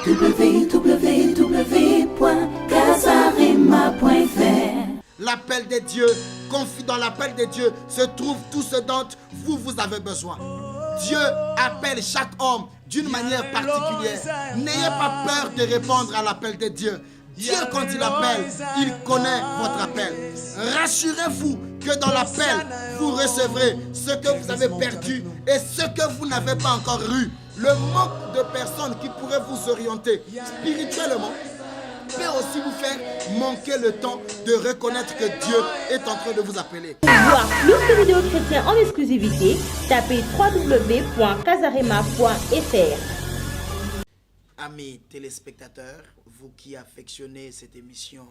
www.casarema.fr. L'appel de Dieu, confie dans l'appel de Dieu, se trouve tout ce dont vous avez besoin. Dieu appelle chaque homme d'une manière particulière. N'ayez pas peur de répondre à l'appel de Dieu. Dieu, quand il appelle, il connaît votre appel. Rassurez-vous que dans l'appel, vous recevrez ce que vous avez perdu et ce que vous n'avez pas encore eu. Le manque de personnes qui pourraient vous orienter spirituellement peut aussi vous faire manquer le temps de reconnaître que Dieu est en train de vous appeler. Pour voir plus de vidéos chrétiennes en exclusivité, tapez www.casarema.fr. Amis téléspectateurs, vous qui affectionnez cette émission,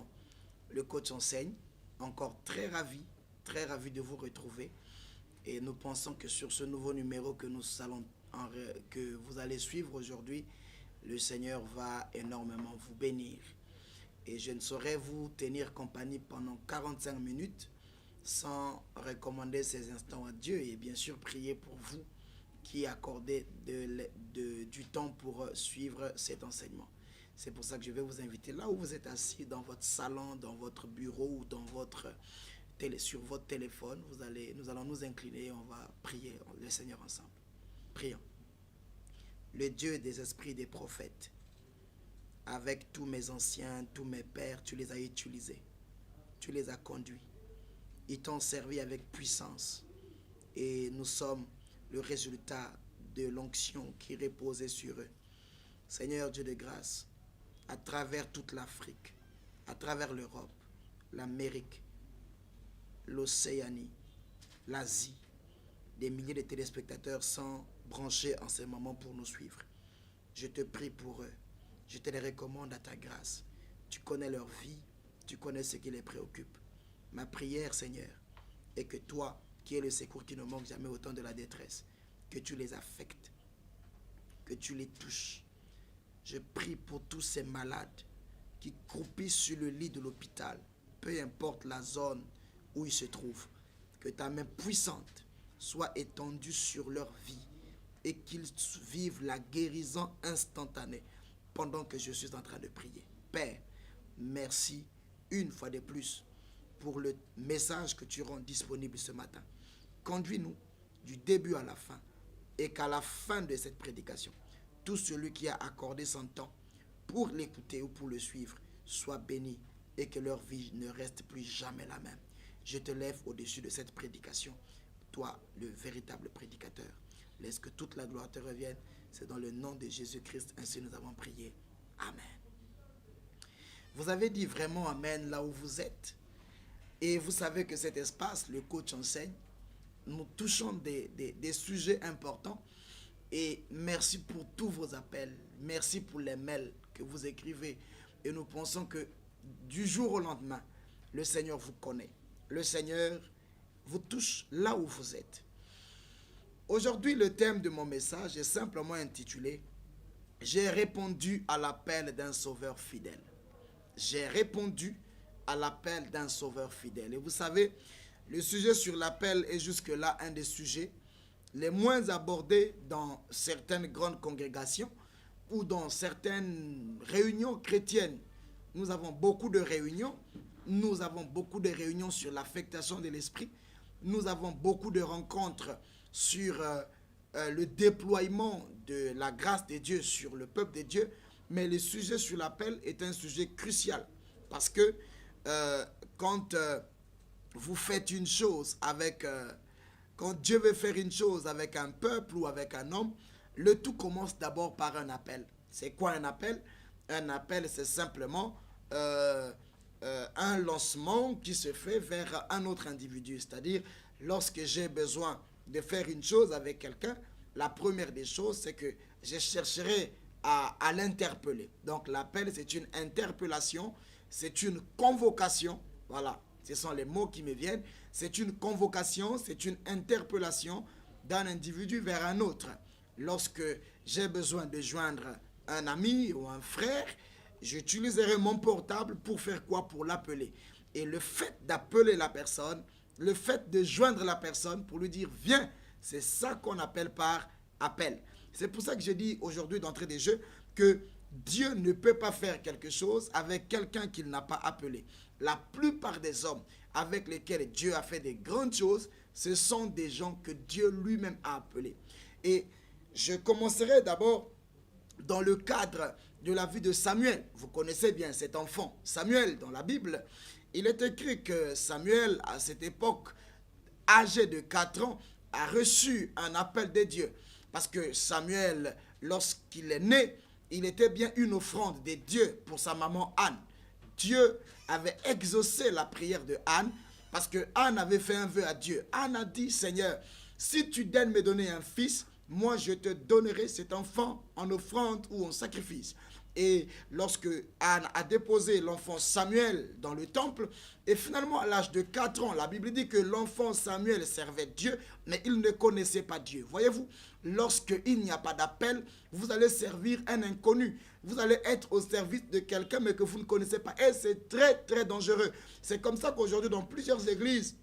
le coach enseigne, encore très ravi de vous retrouver. Et nous pensons que sur ce nouveau numéro que que vous allez suivre aujourd'hui, le Seigneur va énormément vous bénir. Et je ne saurais vous tenir compagnie pendant 45 minutes sans recommander ces instants à Dieu et bien sûr prier pour vous qui accordez du temps pour suivre cet enseignement. C'est pour ça que je vais vous inviter là où vous êtes assis, dans votre salon, dans votre bureau ou sur votre téléphone. Nous allons nous incliner et on va prier le Seigneur ensemble. Prions. Le Dieu des esprits des prophètes, avec tous mes anciens, tous mes pères, tu les as utilisés, tu les as conduits. Ils t'ont servi avec puissance et nous sommes le résultat de l'onction qui reposait sur eux. Seigneur Dieu de grâce, à travers toute l'Afrique, à travers l'Europe, l'Amérique, l'Océanie, l'Asie, des milliers de téléspectateurs sont branchés en ce moment pour nous suivre. Je te prie pour eux. Je te les recommande à ta grâce. Tu connais leur vie, tu connais ce qui les préoccupe. Ma prière, Seigneur, est que toi, qui es le secours qui ne manque jamais au temps de la détresse, que tu les affectes, que tu les touches. Je prie pour tous ces malades qui croupissent sur le lit de l'hôpital, peu importe la zone où ils se trouvent, que ta main puissante soit étendue sur leur vie et qu'ils vivent la guérison instantanée pendant que je suis en train de prier. Père, merci une fois de plus pour le message que tu rends disponible ce matin. Conduis-nous du début à la fin et qu'à la fin de cette prédication, tout celui qui a accordé son temps pour l'écouter ou pour le suivre soit béni et que leur vie ne reste plus jamais la même. Je te lève au-dessus de cette prédication, toi le véritable prédicateur. Laisse que toute la gloire te revienne. C'est dans le nom de Jésus-Christ, ainsi nous avons prié. Amen. Vous avez dit vraiment Amen là où vous êtes. Et vous savez que cet espace, le coach enseigne, nous touchons des sujets importants. Et merci pour tous vos appels. Merci pour les mails que vous écrivez. Et nous pensons que du jour au lendemain, le Seigneur vous connaît. Le Seigneur vous touche là où vous êtes. Aujourd'hui, le thème de mon message est simplement intitulé « J'ai répondu à l'appel d'un sauveur fidèle ». J'ai répondu à l'appel d'un sauveur fidèle. Et vous savez, le sujet sur l'appel est jusque-là un des sujets les moins abordés dans certaines grandes congrégations ou dans certaines réunions chrétiennes. Nous avons beaucoup de réunions. Nous avons beaucoup de réunions sur l'affectation de l'esprit. Nous avons beaucoup de rencontres sur le déploiement de la grâce de Dieu sur le peuple de Dieu. Mais le sujet sur l'appel est un sujet crucial. Parce que quand vous faites une chose avec... quand Dieu veut faire une chose avec un peuple ou avec un homme, le tout commence d'abord par un appel. C'est quoi un appel? Un appel, c'est simplement un lancement qui se fait vers un autre individu. C'est-à-dire, lorsque j'ai besoin de faire une chose avec quelqu'un, la première des choses, c'est que je chercherai à l'interpeller. Donc, l'appel, c'est une interpellation, c'est une convocation. Voilà, ce sont les mots qui me viennent. C'est une convocation, c'est une interpellation d'un individu vers un autre. Lorsque j'ai besoin de joindre un ami ou un frère, j'utiliserai mon portable pour faire quoi? Pour l'appeler. Et le fait d'appeler la personne, le fait de joindre la personne pour lui dire « viens », c'est ça qu'on appelle par appel. C'est pour ça que je dis aujourd'hui d'entrée des jeux que Dieu ne peut pas faire quelque chose avec quelqu'un qu'il n'a pas appelé. La plupart des hommes avec lesquels Dieu a fait des grandes choses, ce sont des gens que Dieu lui-même a appelés. Et je commencerai d'abord dans le cadre de la vie de Samuel. Vous connaissez bien cet enfant, Samuel, dans la Bible. Il est écrit que Samuel, à cette époque, âgé de 4 ans, a reçu un appel de Dieu. Parce que Samuel, lorsqu'il est né, il était bien une offrande de Dieu pour sa maman Anne. Dieu avait exaucé la prière de Anne parce que Anne avait fait un vœu à Dieu. Anne a dit, Seigneur, si tu daignes me donner un fils, moi je te donnerai cet enfant en offrande ou en sacrifice. Et lorsque Anne a déposé l'enfant Samuel dans le temple, et finalement à l'âge de 4 ans, la Bible dit que l'enfant Samuel servait Dieu, mais il ne connaissait pas Dieu. Voyez-vous, lorsqu'il n'y a pas d'appel, vous allez servir un inconnu. Vous allez être au service de quelqu'un, mais que vous ne connaissez pas. Et c'est très, très dangereux. C'est comme ça qu'aujourd'hui, dans plusieurs églises,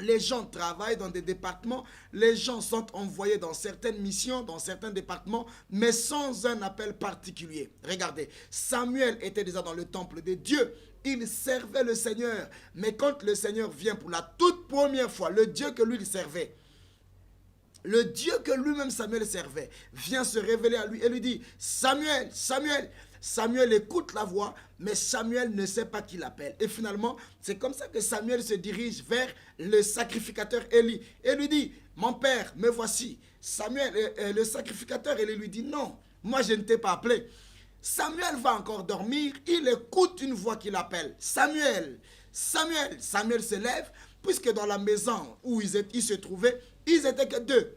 les gens travaillent dans des départements, les gens sont envoyés dans certaines missions, dans certains départements, mais sans un appel particulier. Regardez, Samuel était déjà dans le temple de Dieu, il servait le Seigneur, mais quand le Seigneur vient pour la toute première fois, le Dieu que lui il servait, le Dieu que lui-même Samuel servait, vient se révéler à lui et lui dit, Samuel, Samuel. Samuel écoute la voix, mais Samuel ne sait pas qui l'appelle. Et finalement, c'est comme ça que Samuel se dirige vers le sacrificateur Élie et lui dit, mon père, me voici. Samuel, le sacrificateur Élie lui dit, non, moi je ne t'ai pas appelé. Samuel va encore dormir, il écoute une voix qui l'appelle, Samuel, Samuel. Samuel se lève, puisque dans la maison où il se trouvaient, ils n'étaient que 2.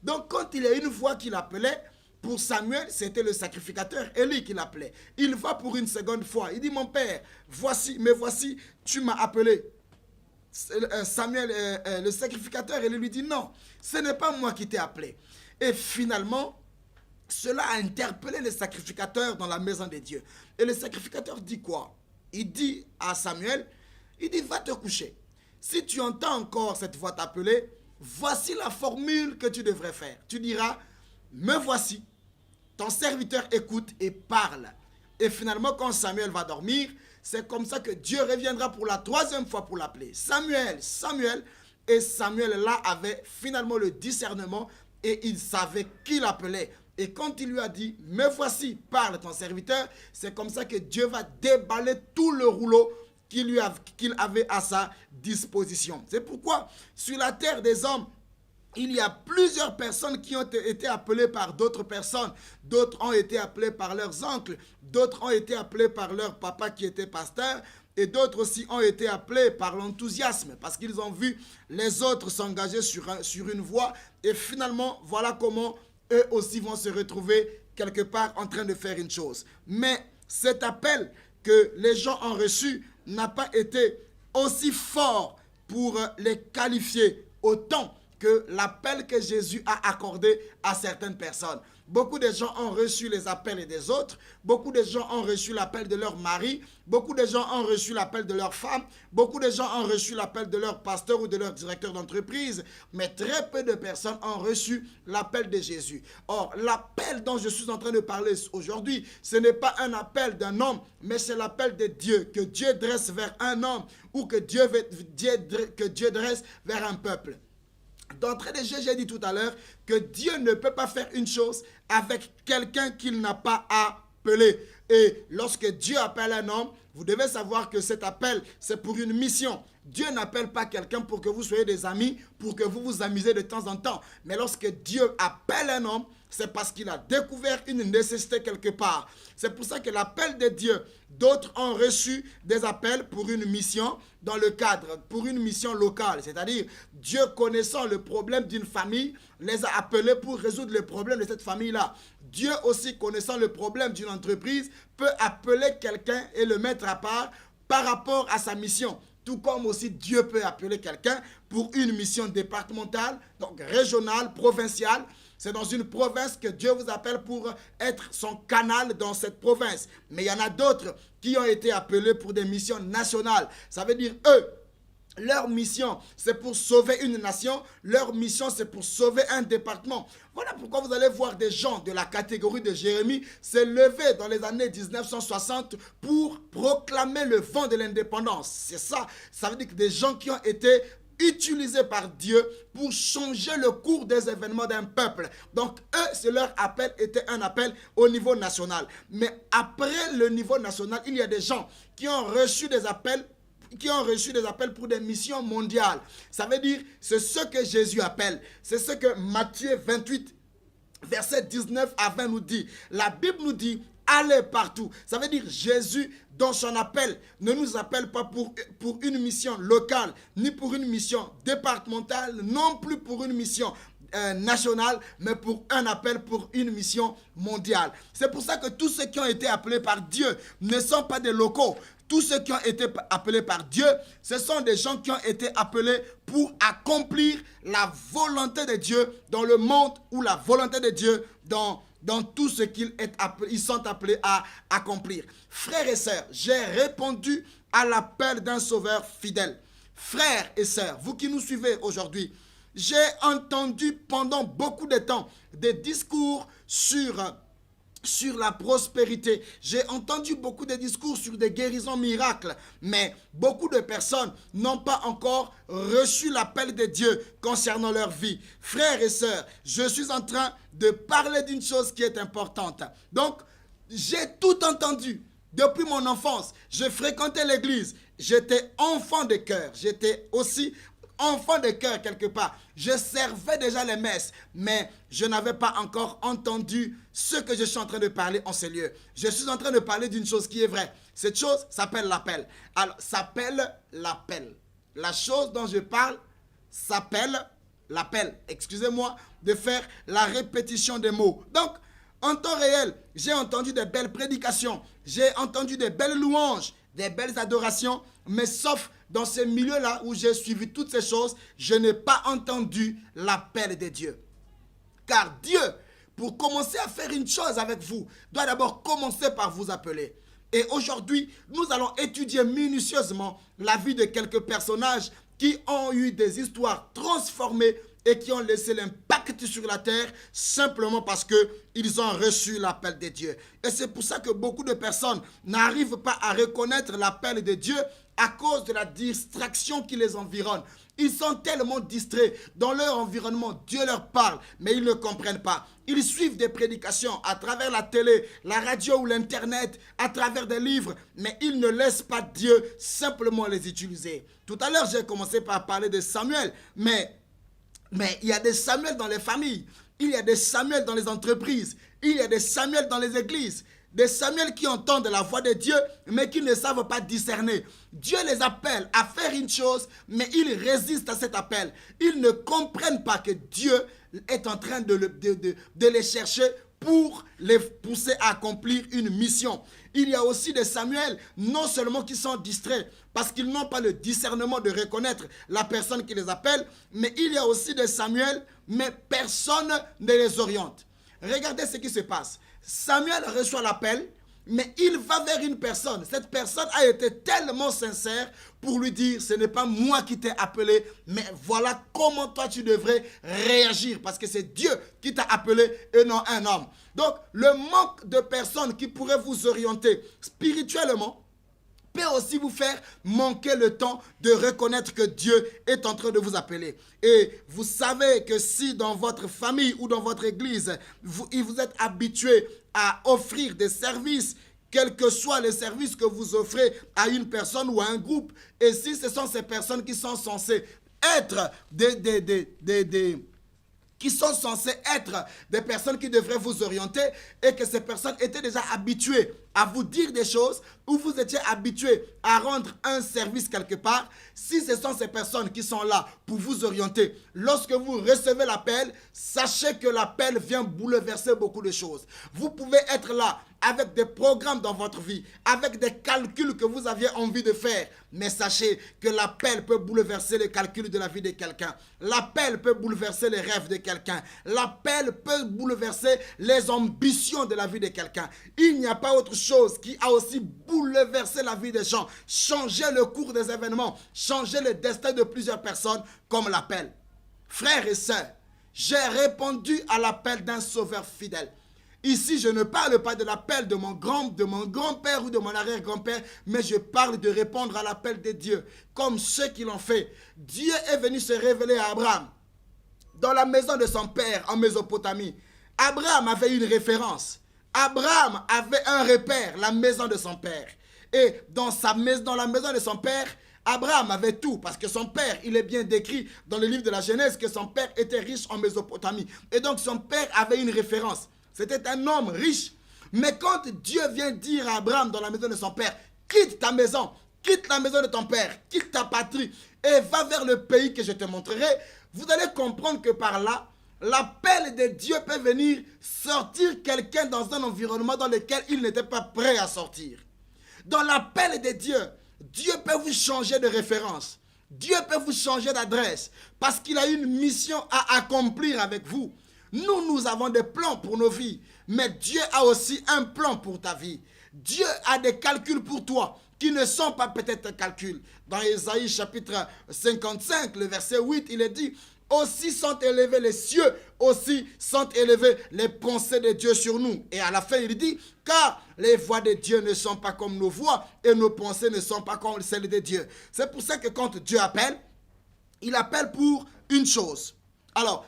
Donc quand il y a une voix qui l'appelait, pour Samuel, c'était le sacrificateur Élie qui l'appelait. Il va pour une seconde fois. Il dit, mon père, voici, tu m'as appelé. Samuel, le sacrificateur Élie lui dit, non, ce n'est pas moi qui t'ai appelé. Et finalement, cela a interpellé le sacrificateur dans la maison de Dieu. Et le sacrificateur dit quoi? Il dit à Samuel, il dit, va te coucher. Si tu entends encore cette voix t'appeler, voici la formule que tu devrais faire. Tu diras, me voici. Ton serviteur écoute et parle. Et finalement, quand Samuel va dormir, c'est comme ça que Dieu reviendra pour la 3e fois pour l'appeler. Samuel, Samuel. Et Samuel là avait finalement le discernement et il savait qui l'appelait. Et quand il lui a dit, me voici, parle ton serviteur, c'est comme ça que Dieu va déballer tout le rouleau qu'il avait à sa disposition. C'est pourquoi sur la terre des hommes, il y a plusieurs personnes qui ont été appelées par d'autres personnes. D'autres ont été appelées par leurs oncles. D'autres ont été appelés par leur papa qui était pasteur. Et d'autres aussi ont été appelés par l'enthousiasme parce qu'ils ont vu les autres s'engager sur une voie. Et finalement, voilà comment eux aussi vont se retrouver quelque part en train de faire une chose. Mais cet appel que les gens ont reçu n'a pas été aussi fort pour les qualifier autant que l'appel que Jésus a accordé à certaines personnes. Beaucoup de gens ont reçu les appels des autres. Beaucoup de gens ont reçu l'appel de leur mari. Beaucoup de gens ont reçu l'appel de leur femme. Beaucoup de gens ont reçu l'appel de leur pasteur ou de leur directeur d'entreprise. Mais très peu de personnes ont reçu l'appel de Jésus. Or, l'appel dont je suis en train de parler aujourd'hui, ce n'est pas un appel d'un homme, mais c'est l'appel de Dieu, que Dieu dresse vers un homme ou que Dieu dresse vers un peuple. D'entrée de jeu, j'ai dit tout à l'heure que Dieu ne peut pas faire une chose avec quelqu'un qu'il n'a pas appelé. Et lorsque Dieu appelle un homme, vous devez savoir que cet appel, c'est pour une mission. Dieu n'appelle pas quelqu'un pour que vous soyez des amis, pour que vous vous amusez de temps en temps. Mais lorsque Dieu appelle un homme, c'est parce qu'il a découvert une nécessité quelque part. C'est pour ça que l'appel de Dieu, d'autres ont reçu des appels pour une mission dans le cadre, pour une mission locale. C'est-à-dire, Dieu connaissant le problème d'une famille, les a appelés pour résoudre le problème de cette famille-là. Dieu aussi connaissant le problème d'une entreprise, peut appeler quelqu'un et le mettre à part par rapport à sa mission. Tout comme aussi Dieu peut appeler quelqu'un pour une mission départementale, donc régionale, provinciale. C'est dans une province que Dieu vous appelle pour être son canal dans cette province. Mais il y en a d'autres qui ont été appelés pour des missions nationales. Ça veut dire eux, Leur mission, c'est pour sauver une nation. Leur mission, c'est pour sauver un département. Voilà pourquoi vous allez voir des gens de la catégorie de Jérémie se lever dans les années 1960 pour proclamer le vent de l'indépendance. C'est ça. Ça veut dire que des gens qui ont été utilisés par Dieu pour changer le cours des événements d'un peuple. Donc, eux, leur appel était un appel au niveau national. Mais après le niveau national, il y a des gens qui ont reçu des appels pour des missions mondiales. Ça veut dire, c'est ce que Jésus appelle. C'est ce que Matthieu 28, verset 19 à 20 nous dit. La Bible nous dit, allez partout. Ça veut dire, Jésus, dans son appel, ne nous appelle pas pour une mission locale, ni pour une mission départementale, non plus pour une mission nationale, mais pour un appel pour une mission mondiale. C'est pour ça que tous ceux qui ont été appelés par Dieu ne sont pas des locaux. Tous ceux qui ont été appelés par Dieu, ce sont des gens qui ont été appelés pour accomplir la volonté de Dieu dans le monde, ou la volonté de Dieu dans tout ce ils sont appelés à accomplir. Frères et sœurs, j'ai répondu à l'appel d'un sauveur fidèle. Frères et sœurs, vous qui nous suivez aujourd'hui, j'ai entendu pendant beaucoup de temps des discours sur la prospérité. J'ai entendu beaucoup de discours sur des guérisons miracles, mais beaucoup de personnes n'ont pas encore reçu l'appel de Dieu concernant leur vie. Frères et sœurs, je suis en train de parler d'une chose qui est importante. Donc, j'ai tout entendu. Depuis mon enfance, je fréquentais l'église. J'étais enfant de cœur. J'étais aussi enfant de cœur quelque part. Je servais déjà les messes, mais je n'avais pas encore entendu ce que je suis en train de parler en ces lieux. Je suis en train de parler d'une chose qui est vraie. Cette chose s'appelle l'appel. Alors, s'appelle l'appel. La chose dont je parle s'appelle l'appel. Excusez-moi de faire la répétition des mots. Donc, en temps réel, j'ai entendu de belles prédications, j'ai entendu de belles louanges, des belles adorations, mais sauf dans ce milieu-là où j'ai suivi toutes ces choses, je n'ai pas entendu l'appel de Dieu. Car Dieu, pour commencer à faire une chose avec vous, doit d'abord commencer par vous appeler. Et aujourd'hui, nous allons étudier minutieusement la vie de quelques personnages qui ont eu des histoires transformées et qui ont laissé l'impact sur la terre simplement parce qu'ils ont reçu l'appel de Dieu. Et c'est pour ça que beaucoup de personnes n'arrivent pas à reconnaître l'appel de Dieu à cause de la distraction qui les environne. Ils sont tellement distraits dans leur environnement. Dieu leur parle, mais ils ne comprennent pas. Ils suivent des prédications à travers la télé, la radio ou l'internet, à travers des livres, mais ils ne laissent pas Dieu simplement les utiliser. Tout à l'heure, j'ai commencé par parler de Samuel, mais il y a des Samuel dans les familles, il y a des Samuel dans les entreprises, il y a des Samuel dans les églises. Des Samuel qui entendent la voix de Dieu, mais qui ne savent pas discerner. Dieu les appelle à faire une chose, mais ils résistent à cet appel. Ils ne comprennent pas que Dieu est en train de les chercher pour les pousser à accomplir une mission. Il y a aussi des Samuel, non seulement qui sont distraits, parce qu'ils n'ont pas le discernement de reconnaître la personne qui les appelle, mais il y a aussi des Samuel, mais personne ne les oriente. Regardez ce qui se passe. Samuel reçoit l'appel, mais il va vers une personne. Cette personne a été tellement sincère pour lui dire, ce n'est pas moi qui t'ai appelé, mais voilà comment toi tu devrais réagir, parce que c'est Dieu qui t'a appelé et non un homme. Donc, le manque de personnes qui pourraient vous orienter spirituellement peut aussi vous faire manquer le temps de reconnaître que Dieu est en train de vous appeler. Et vous savez que si dans votre famille ou dans votre église, vous êtes habitué à offrir des services, quels que soient les services que vous offrez à une personne ou à un groupe, et si ce sont ces personnes qui sont censées être qui sont censées être des personnes qui devraient vous orienter, et que ces personnes étaient déjà habituées à vous dire des choses, ou vous étiez habitué à rendre un service quelque part, si ce sont ces personnes qui sont là pour vous orienter, lorsque vous recevez l'appel, sachez que l'appel vient bouleverser beaucoup de choses. Vous pouvez être là avec des programmes dans votre vie, avec des calculs que vous aviez envie de faire, mais sachez que l'appel peut bouleverser les calculs de la vie de quelqu'un. L'appel peut bouleverser les rêves de quelqu'un. quelqu'un. L'appel peut bouleverser les ambitions de la vie de quelqu'un. Il n'y a pas autre chose qui a aussi bouleversé la vie des gens, changé le cours des événements, changé le destin de plusieurs personnes comme l'appel. Frères et sœurs, j'ai répondu à l'appel d'un sauveur fidèle. Ici, je ne parle pas de l'appel de mon grand-père ou de mon arrière-grand-père, mais je parle de répondre à l'appel de Dieu, comme ceux qui l'ont fait. Dieu est venu se révéler à Abraham dans la maison de son père en Mésopotamie. Abraham avait une référence. Abraham avait un repère, la maison de son père. Et dans la maison de son père, Abraham avait tout, parce que son père, il est bien décrit dans le livre de la Genèse que son père était riche en Mésopotamie. Et donc son père avait une référence. C'était un homme riche. Mais quand Dieu vient dire à Abraham dans la maison de son père, quitte ta maison, quitte la maison de ton père, quitte ta patrie et va vers le pays que je te montrerai, vous allez comprendre que par là, l'appel de Dieu peut venir sortir quelqu'un dans un environnement dans lequel il n'était pas prêt à sortir. Dans l'appel de Dieu, Dieu peut vous changer de référence. Dieu peut vous changer d'adresse parce qu'il a une mission à accomplir avec vous. Nous avons des plans pour nos vies, mais Dieu a aussi un plan pour ta vie. Dieu a des calculs pour toi qui ne sont pas peut-être des calculs. Dans Ésaïe chapitre 55, le verset 8, il est dit « Aussi sont élevés les cieux, aussi sont élevées les pensées de Dieu sur nous. » Et à la fin, il dit « Car les voies de Dieu ne sont pas comme nos voies et nos pensées ne sont pas comme celles de Dieu. » C'est pour ça que quand Dieu appelle, il appelle pour une chose. Alors,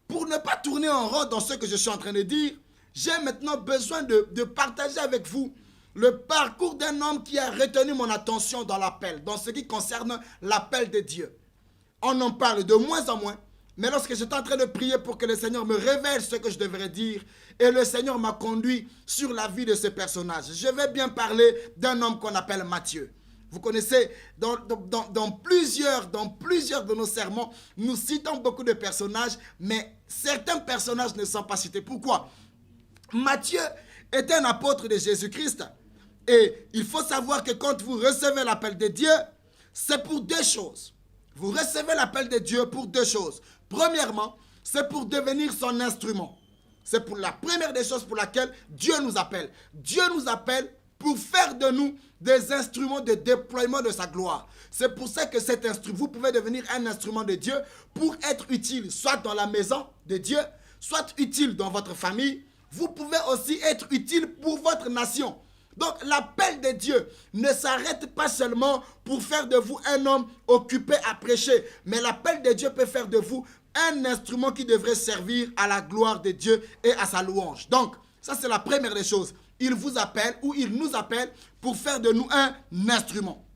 pour ne pas tourner en rond dans ce que je suis en train de dire, j'ai maintenant besoin de partager avec vous le parcours d'un homme qui a retenu mon attention dans l'appel, dans ce qui concerne l'appel de Dieu. On en parle de moins en moins, mais lorsque j'étais en train de prier pour que le Seigneur me révèle ce que je devrais dire, et le Seigneur m'a conduit sur la vie de ce personnage. Je vais bien parler d'un homme qu'on appelle Matthieu. Vous connaissez, dans plusieurs de nos sermons, nous citons beaucoup de personnages, mais certains personnages ne sont pas cités. Pourquoi? Matthieu était un apôtre de Jésus-Christ. Et il faut savoir que quand vous recevez l'appel de Dieu, c'est pour deux choses. Vous recevez l'appel de Dieu pour deux choses. Premièrement, c'est pour devenir son instrument. C'est pour la première des choses pour laquelle Dieu nous appelle. Dieu nous appelle pour faire de nous des instruments de déploiement de sa gloire. C'est pour ça que cet instrument, vous pouvez devenir un instrument de Dieu pour être utile, soit dans la maison de Dieu, soit utile dans votre famille. Vous pouvez aussi être utile pour votre nation. Donc l'appel de Dieu ne s'arrête pas seulement pour faire de vous un homme occupé à prêcher, mais l'appel de Dieu peut faire de vous un instrument qui devrait servir à la gloire de Dieu et à sa louange. Donc, ça c'est la première des choses. Il vous appelle ou il nous appelle pour faire de nous un instrument.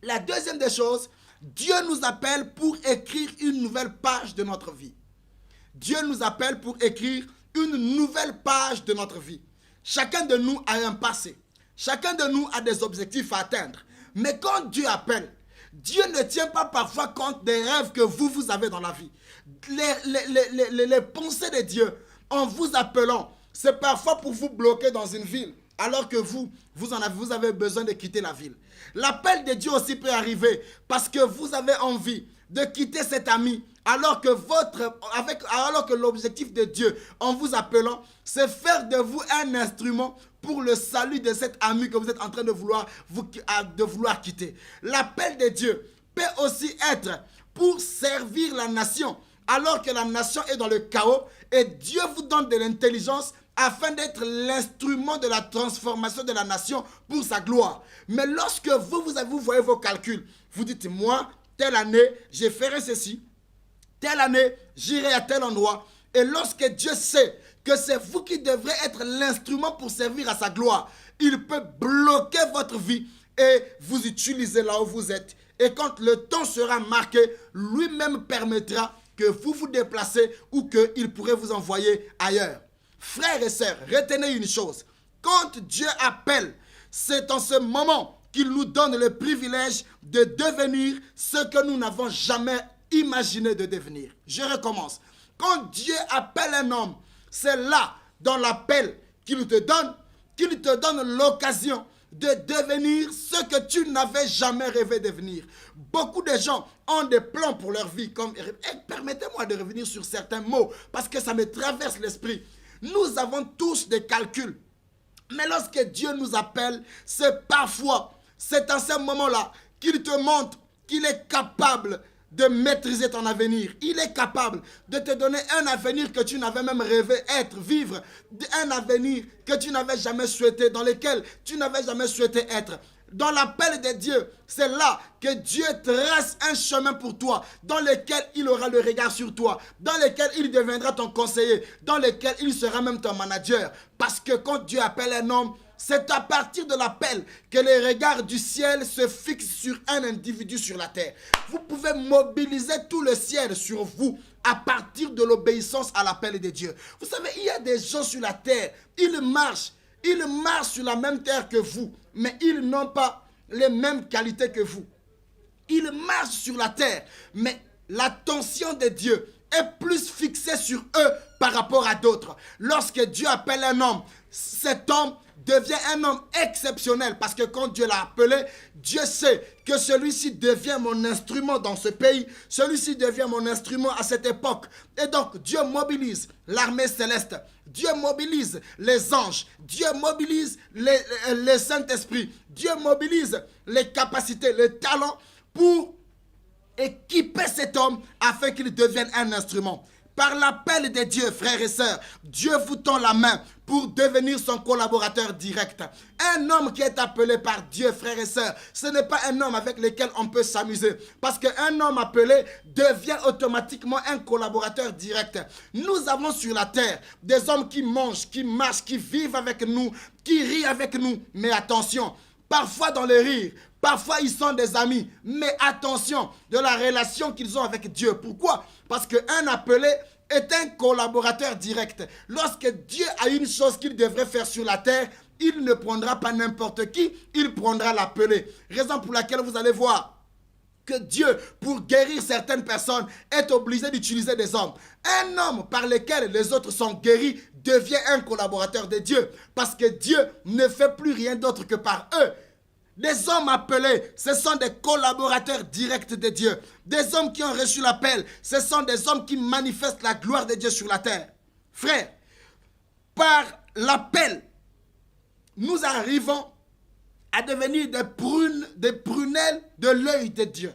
La deuxième des choses, Dieu nous appelle pour écrire une nouvelle page de notre vie. Dieu nous appelle pour écrire une nouvelle page de notre vie. Chacun de nous a un passé. Chacun de nous a des objectifs à atteindre. Mais quand Dieu appelle, Dieu ne tient pas parfois compte des rêves que vous avez dans la vie. Les pensées de Dieu en vous appelant, c'est parfois pour vous bloquer dans une ville, alors que vous avez besoin de quitter la ville. L'appel de Dieu aussi peut arriver parce que vous avez envie de quitter cet ami, alors que l'objectif de Dieu en vous appelant, c'est faire de vous un instrument pour le salut de cet ami que vous êtes en train de vouloir quitter. L'appel de Dieu peut aussi être pour servir la nation, alors que la nation est dans le chaos, et Dieu vous donne de l'intelligence afin d'être l'instrument de la transformation de la nation pour sa gloire. Mais lorsque vous voyez vos calculs, vous dites, moi, telle année, je ferai ceci, telle année, j'irai à tel endroit. Et lorsque Dieu sait que c'est vous qui devrez être l'instrument pour servir à sa gloire, il peut bloquer votre vie et vous utiliser là où vous êtes. Et quand le temps sera marqué, lui-même permettra que vous vous déplacez ou qu'il pourrait vous envoyer ailleurs. Frères et sœurs, retenez une chose. Quand Dieu appelle, c'est en ce moment qu'il nous donne le privilège de devenir ce que nous n'avons jamais imaginé de devenir. Je recommence. Quand Dieu appelle un homme, c'est là, dans l'appel qu'il te donne l'occasion de devenir ce que tu n'avais jamais rêvé de devenir. Beaucoup de gens ont des plans pour leur vie. Permettez-moi de revenir sur certains mots parce que ça me traverse l'esprit. Nous avons tous des calculs. Mais lorsque Dieu nous appelle, c'est parfois, c'est en ce moment-là qu'il te montre qu'il est capable de maîtriser ton avenir. Il est capable de te donner un avenir que tu n'avais même rêvé vivre. Un avenir que tu n'avais jamais souhaité, dans lequel tu n'avais jamais souhaité être. Dans l'appel de Dieu, c'est là que Dieu trace un chemin pour toi, dans lequel il aura le regard sur toi, dans lequel il deviendra ton conseiller, dans lequel il sera même ton manager. Parce que quand Dieu appelle un homme, c'est à partir de l'appel que les regards du ciel se fixent sur un individu sur la terre. Vous pouvez mobiliser tout le ciel sur vous à partir de l'obéissance à l'appel de Dieu. Vous savez, il y a des gens sur la terre, ils marchent sur la même terre que vous, mais ils n'ont pas les mêmes qualités que vous. Ils marchent sur la terre, mais l'attention de Dieu est plus fixée sur eux par rapport à d'autres. Lorsque Dieu appelle un homme, cet homme devient un homme exceptionnel parce que quand Dieu l'a appelé, Dieu sait que celui-ci devient mon instrument dans ce pays, celui-ci devient mon instrument à cette époque. Et donc Dieu mobilise l'armée céleste, Dieu mobilise les anges, Dieu mobilise les Saint-Esprit, Dieu mobilise les capacités, les talents pour équiper cet homme afin qu'il devienne un instrument. Par l'appel de Dieu, frères et sœurs, Dieu vous tend la main pour devenir son collaborateur direct. Un homme qui est appelé par Dieu, frères et sœurs, ce n'est pas un homme avec lequel on peut s'amuser. Parce qu'un homme appelé devient automatiquement un collaborateur direct. Nous avons sur la terre des hommes qui mangent, qui marchent, qui vivent avec nous, qui rient avec nous. Mais attention, parfois dans le rire, parfois ils sont des amis, mais attention de la relation qu'ils ont avec Dieu. Pourquoi? Parce qu'un appelé est un collaborateur direct. Lorsque Dieu a une chose qu'il devrait faire sur la terre, il ne prendra pas n'importe qui, il prendra l'appelé. Raison pour laquelle vous allez voir que Dieu, pour guérir certaines personnes, est obligé d'utiliser des hommes. Un homme par lequel les autres sont guéris devient un collaborateur de Dieu. Parce que Dieu ne fait plus rien d'autre que par eux. Des hommes appelés, ce sont des collaborateurs directs de Dieu. Des hommes qui ont reçu l'appel, ce sont des hommes qui manifestent la gloire de Dieu sur la terre. Frère, par l'appel, nous arrivons à devenir des prunelles de l'œil de Dieu.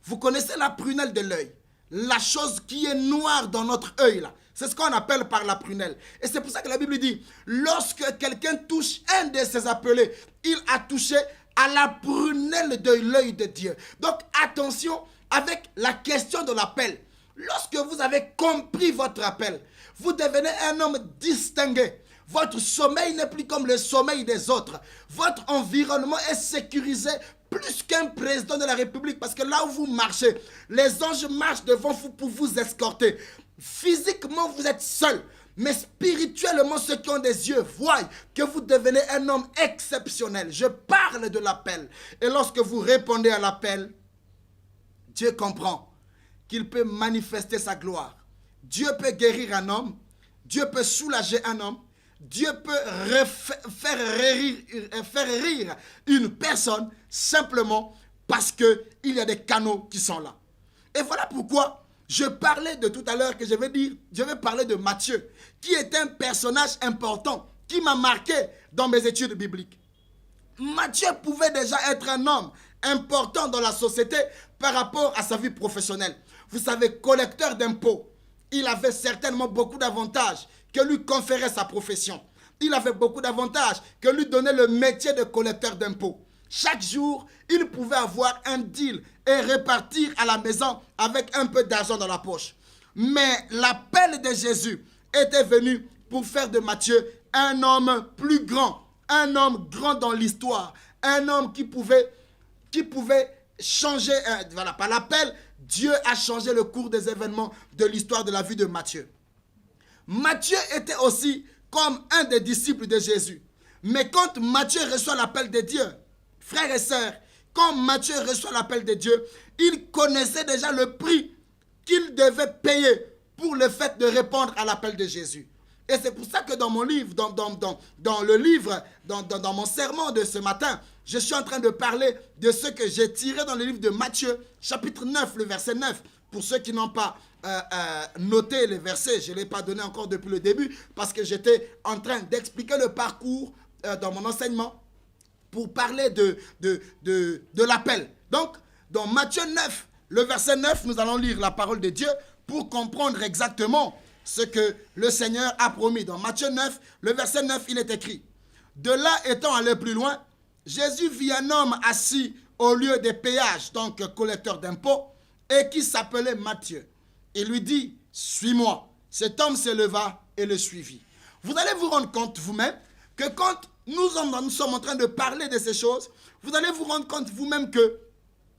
Vous connaissez la prunelle de l'œil, la chose qui est noire dans notre œil là. C'est ce qu'on appelle par la prunelle. Et c'est pour ça que la Bible dit, lorsque quelqu'un touche un de ses appelés, il a touché à la prunelle de l'œil de Dieu. Donc attention avec la question de l'appel. Lorsque vous avez compris votre appel, vous devenez un homme distingué. Votre sommeil n'est plus comme le sommeil des autres. Votre environnement est sécurisé plus qu'un président de la République. Parce que là où vous marchez, les anges marchent devant vous pour vous escorter. Physiquement, vous êtes seul. Mais spirituellement, ceux qui ont des yeux voient que vous devenez un homme exceptionnel. Je parle de l'appel. Et lorsque vous répondez à l'appel, Dieu comprend qu'il peut manifester sa gloire. Dieu peut guérir un homme. Dieu peut soulager un homme. Dieu peut faire rire une personne simplement parce qu'il y a des canaux qui sont là. Et voilà pourquoi je parlais de tout à l'heure que je vais parler de Matthieu, qui est un personnage important, qui m'a marqué dans mes études bibliques. Matthieu pouvait déjà être un homme important dans la société par rapport à sa vie professionnelle. Vous savez, collecteur d'impôts, il avait certainement beaucoup d'avantages que lui conférait sa profession. Il avait beaucoup d'avantages que lui donnait le métier de collecteur d'impôts. Chaque jour, il pouvait avoir un deal et repartir à la maison avec un peu d'argent dans la poche. Mais l'appel de Jésus était venu pour faire de Matthieu un homme plus grand, un homme grand dans l'histoire, un homme qui pouvait changer, voilà, par l'appel, Dieu a changé le cours des événements de l'histoire de la vie de Matthieu. Matthieu était aussi comme un des disciples de Jésus. Mais quand Matthieu reçoit l'appel de Dieu, frères et sœurs, quand Matthieu reçoit l'appel de Dieu, il connaissait déjà le prix qu'il devait payer pour le fait de répondre à l'appel de Jésus. Et c'est pour ça que dans mon livre, dans le livre, dans mon sermon de ce matin, je suis en train de parler de ce que j'ai tiré dans le livre de Matthieu, chapitre 9, le verset 9. Pour ceux qui n'ont pas noté les versets, je ne l'ai pas donné encore depuis le début, parce que j'étais en train d'expliquer le parcours dans mon enseignement pour parler de l'appel. Donc, dans Matthieu 9, le verset 9, nous allons lire la parole de Dieu pour comprendre exactement ce que le Seigneur a promis. Dans Matthieu 9, le verset 9, il est écrit: de là étant allé plus loin, Jésus vit un homme assis au lieu des péages, donc collecteur d'impôts, et qui s'appelait Matthieu. Il lui dit: suis-moi. Cet homme se leva et le suivit. Vous allez vous rendre compte vous-même que quand nous sommes en train de parler de ces choses, vous allez vous rendre compte vous-même que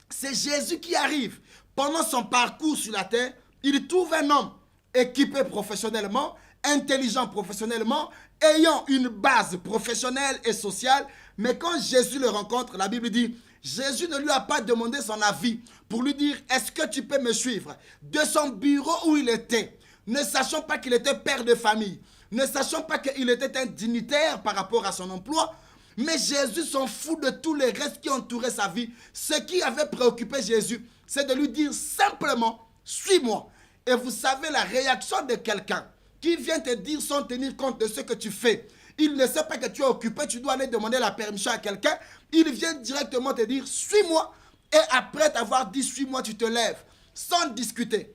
c'est Jésus qui arrive. Pendant son parcours sur la terre, il trouve un homme équipé professionnellement, intelligent professionnellement, ayant une base professionnelle et sociale. Mais quand Jésus le rencontre, la Bible dit, Jésus ne lui a pas demandé son avis pour lui dire: est-ce que tu peux me suivre? De son bureau où il était, ne sachant pas qu'il était père de famille, ne sachant pas qu'il était un dignitaire par rapport à son emploi, mais Jésus s'en fout de tous les restes qui entouraient sa vie. Ce qui avait préoccupé Jésus, c'est de lui dire simplement: suis-moi. Et vous savez la réaction de quelqu'un qui vient te dire sans tenir compte de ce que tu fais. Il ne sait pas que tu es occupé, tu dois aller demander la permission à quelqu'un. Il vient directement te dire: suis-moi. Et après t'avoir dit suis-moi, tu te lèves sans discuter,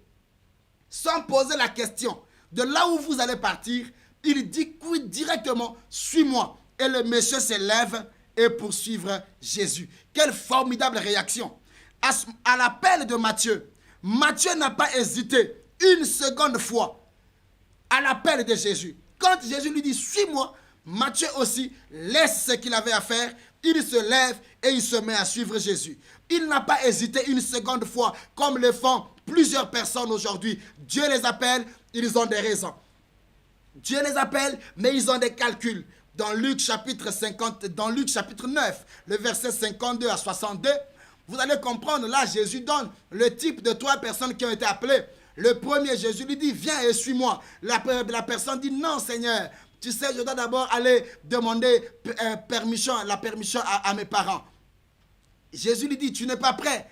sans poser la question de là où vous allez partir. Il dit directement: suis-moi. Et le monsieur se lève et poursuivre Jésus. Quelle formidable réaction. À l'appel de Matthieu, Matthieu n'a pas hésité une seconde fois à l'appel de Jésus. Quand Jésus lui dit: suis-moi, Matthieu aussi laisse ce qu'il avait à faire. Il se lève et il se met à suivre Jésus. Il n'a pas hésité une seconde fois comme le font plusieurs personnes aujourd'hui. Dieu les appelle, ils ont des raisons. Dieu les appelle, mais ils ont des calculs. Dans Luc chapitre 9, le verset 52 à 62, vous allez comprendre, là Jésus donne le type de 3 personnes qui ont été appelées. Le premier, Jésus lui dit: viens et suis-moi. La personne dit: non Seigneur, tu sais, je dois d'abord aller demander la permission à mes parents. Jésus lui dit: tu n'es pas prêt.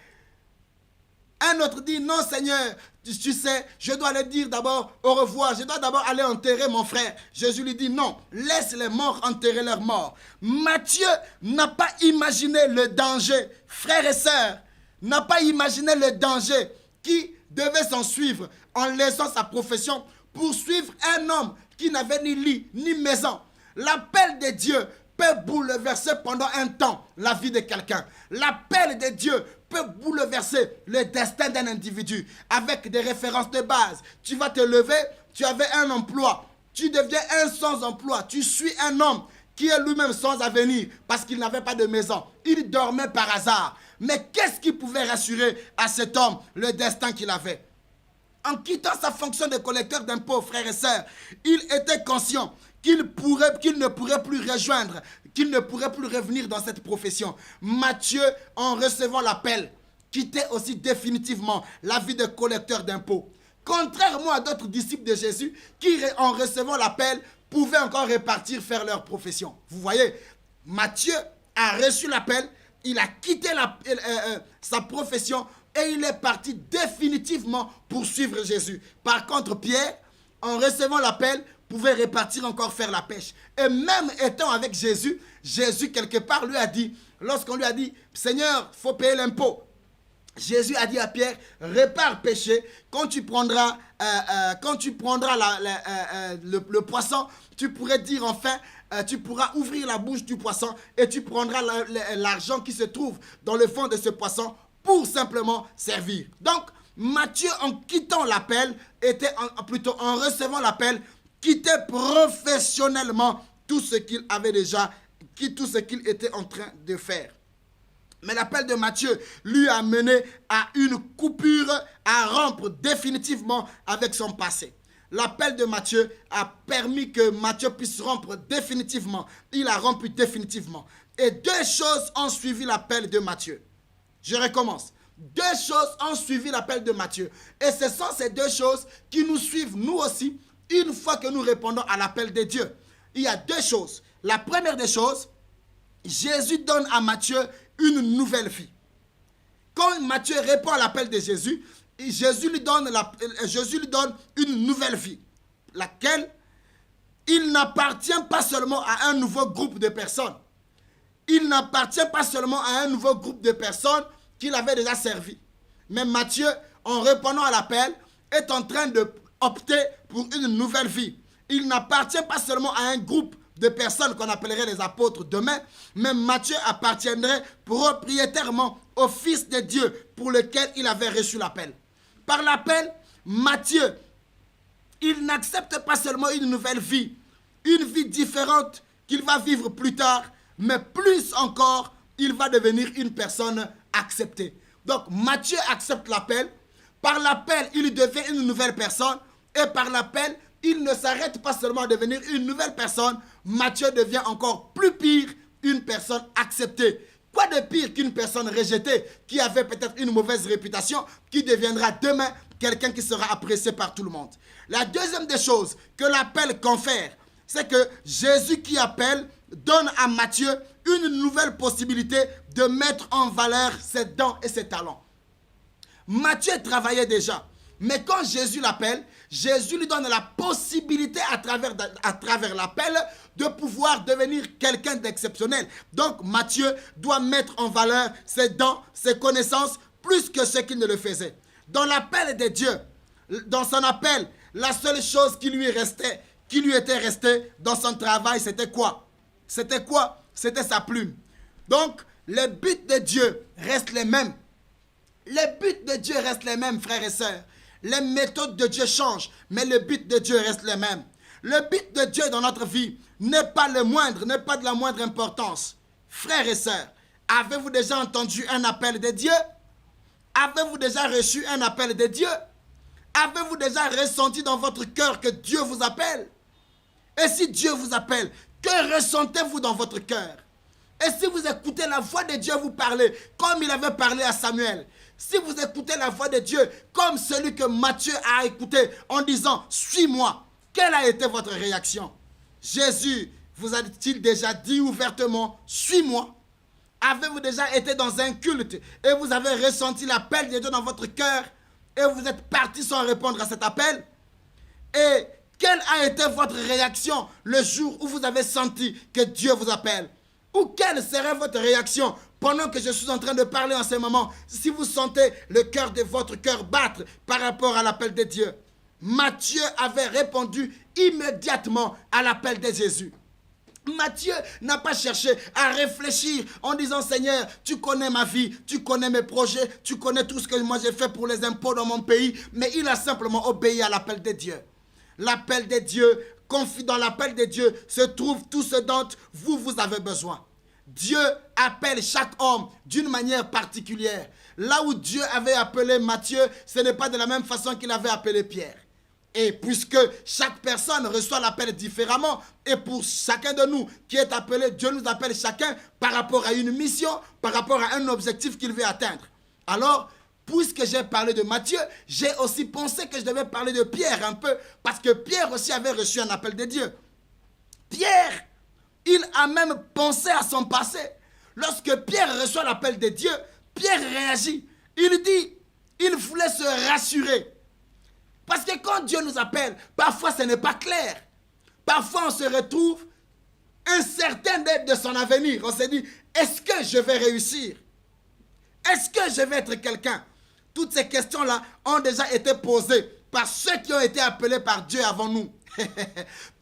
Un autre dit: non Seigneur, tu sais, je dois aller dire d'abord au revoir, je dois d'abord aller enterrer mon frère. Jésus lui dit: non, laisse les morts enterrer leurs morts. Matthieu n'a pas imaginé le danger, frères et sœurs, n'a pas imaginé le danger qui devait s'en suivre en laissant sa profession pour suivre un homme qui n'avait ni lit ni maison. L'appel de Dieu peut bouleverser pendant un temps la vie de quelqu'un. L'appel de Dieu peut bouleverser le destin d'un individu avec des références de base. Tu vas te lever, tu avais un emploi, tu deviens un sans-emploi, tu suis un homme qui est lui-même sans avenir parce qu'il n'avait pas de maison. Il dormait par hasard. Mais qu'est-ce qui pouvait rassurer à cet homme le destin qu'il avait? En quittant sa fonction de collecteur d'impôts, frères et sœurs, il était conscient qu'il ne pourrait plus rejoindre, qu'il ne pourrait plus revenir dans cette profession. Matthieu, en recevant l'appel, quittait aussi définitivement la vie de collecteur d'impôts. Contrairement à d'autres disciples de Jésus qui, en recevant l'appel, pouvaient encore repartir faire leur profession. Vous voyez, Matthieu a reçu l'appel, il a quitté sa profession et il est parti définitivement pour suivre Jésus. Par contre, Pierre, en recevant l'appel, pouvait repartir encore faire la pêche. Et même étant avec Jésus, Jésus quelque part lui a dit, lorsqu'on lui a dit: Seigneur, il faut payer l'impôt. Jésus a dit à Pierre: répare pêcher. Quand tu prendras, le poisson, tu pourrais dire enfin, tu pourras ouvrir la bouche du poisson et tu prendras l'argent qui se trouve dans le fond de ce poisson pour simplement servir. Donc, Matthieu, en quittant l'appel, plutôt en recevant l'appel, quittait professionnellement tout ce qu'il était en train de faire. Mais l'appel de Matthieu lui a mené à une coupure, à rompre définitivement avec son passé. L'appel de Matthieu a permis que Matthieu puisse rompre définitivement. Il a rompu définitivement. Et 2 choses ont suivi l'appel de Matthieu. Je recommence. 2 choses ont suivi l'appel de Matthieu. Et ce sont ces 2 choses qui nous suivent, nous aussi, Une fois que nous répondons à l'appel de Dieu, il y a deux choses. La première des choses, Jésus donne à Matthieu une nouvelle vie. Quand Matthieu répond à l'appel de Jésus, Jésus lui donne une nouvelle vie, laquelle il n'appartient pas seulement à un nouveau groupe de personnes. Il n'appartient pas seulement à un nouveau groupe de personnes qu'il avait déjà servi. Mais Matthieu, en répondant à l'appel, est en train d'opter pour une nouvelle vie. Il n'appartient pas seulement à un groupe de personnes qu'on appellerait les apôtres demain, mais Matthieu appartiendrait propriétairement au Fils de Dieu pour lequel il avait reçu l'appel. Par l'appel, Matthieu, il n'accepte pas seulement une nouvelle vie, une vie différente qu'il va vivre plus tard, mais plus encore, il va devenir une personne acceptée. Donc Matthieu accepte l'appel. Par l'appel, il devient une nouvelle personne. Et par l'appel, il ne s'arrête pas seulement à devenir une nouvelle personne. Matthieu devient encore plus pire, une personne acceptée. Quoi de pire qu'une personne rejetée qui avait peut-être une mauvaise réputation, qui deviendra demain quelqu'un qui sera apprécié par tout le monde. La deuxième des choses que l'appel confère, c'est que Jésus qui appelle donne à Matthieu une nouvelle possibilité de mettre en valeur ses dons et ses talents. Matthieu travaillait déjà, mais quand Jésus l'appelle, Jésus lui donne la possibilité à travers l'appel de pouvoir devenir quelqu'un d'exceptionnel. Donc Matthieu doit mettre en valeur ses dons, ses connaissances, plus que ce qu'il ne le faisait. Dans l'appel de Dieu, dans son appel, la seule chose qui lui était restée dans son travail, c'était quoi? C'était quoi? C'était sa plume. Donc, les buts de Dieu restent les mêmes. Les buts de Dieu restent les mêmes, frères et sœurs. Les méthodes de Dieu changent, mais le but de Dieu reste le même. Le but de Dieu dans notre vie n'est pas le moindre, n'est pas de la moindre importance. Frères et sœurs, avez-vous déjà entendu un appel de Dieu? Avez-vous déjà reçu un appel de Dieu? Avez-vous déjà ressenti dans votre cœur que Dieu vous appelle? Et si Dieu vous appelle, que ressentez-vous dans votre cœur? Et si vous écoutez la voix de Dieu vous parler, comme il avait parlé à Samuel, si vous écoutez la voix de Dieu, comme celui que Matthieu a écouté en disant « Suis-moi », quelle a été votre réaction? Jésus vous a-t-il déjà dit ouvertement « Suis-moi » Avez-vous déjà été dans un culte et vous avez ressenti l'appel de Dieu dans votre cœur et vous êtes parti sans répondre à cet appel? Et quelle a été votre réaction le jour où vous avez senti que Dieu vous appelle? Ou quelle serait votre réaction pendant que je suis en train de parler en ce moment, si vous sentez le cœur de votre cœur battre par rapport à l'appel de Dieu? Matthieu avait répondu immédiatement à l'appel de Jésus. Matthieu n'a pas cherché à réfléchir en disant « Seigneur, tu connais ma vie, tu connais mes projets, tu connais tout ce que moi j'ai fait pour les impôts dans mon pays. » Mais il a simplement obéi à l'appel de Dieu. L'appel de Dieu, dans l'appel de Dieu se trouve tout ce dont vous avez besoin. Dieu appelle chaque homme d'une manière particulière. Là où Dieu avait appelé Matthieu, ce n'est pas de la même façon qu'il avait appelé Pierre. Et puisque chaque personne reçoit l'appel différemment, et pour chacun de nous qui est appelé, Dieu nous appelle chacun par rapport à une mission, par rapport à un objectif qu'il veut atteindre. Alors, puisque j'ai parlé de Matthieu, j'ai aussi pensé que je devais parler de Pierre un peu, parce que Pierre aussi avait reçu un appel de Dieu. Pierre, il a même pensé à son passé. Lorsque Pierre reçoit l'appel de Dieu, Pierre réagit. Il dit, il voulait se rassurer. Parce que quand Dieu nous appelle, parfois ce n'est pas clair. Parfois on se retrouve incertain de son avenir. On se dit, est-ce que je vais réussir? Est-ce que je vais être quelqu'un? Toutes ces questions-là ont déjà été posées par ceux qui ont été appelés par Dieu avant nous.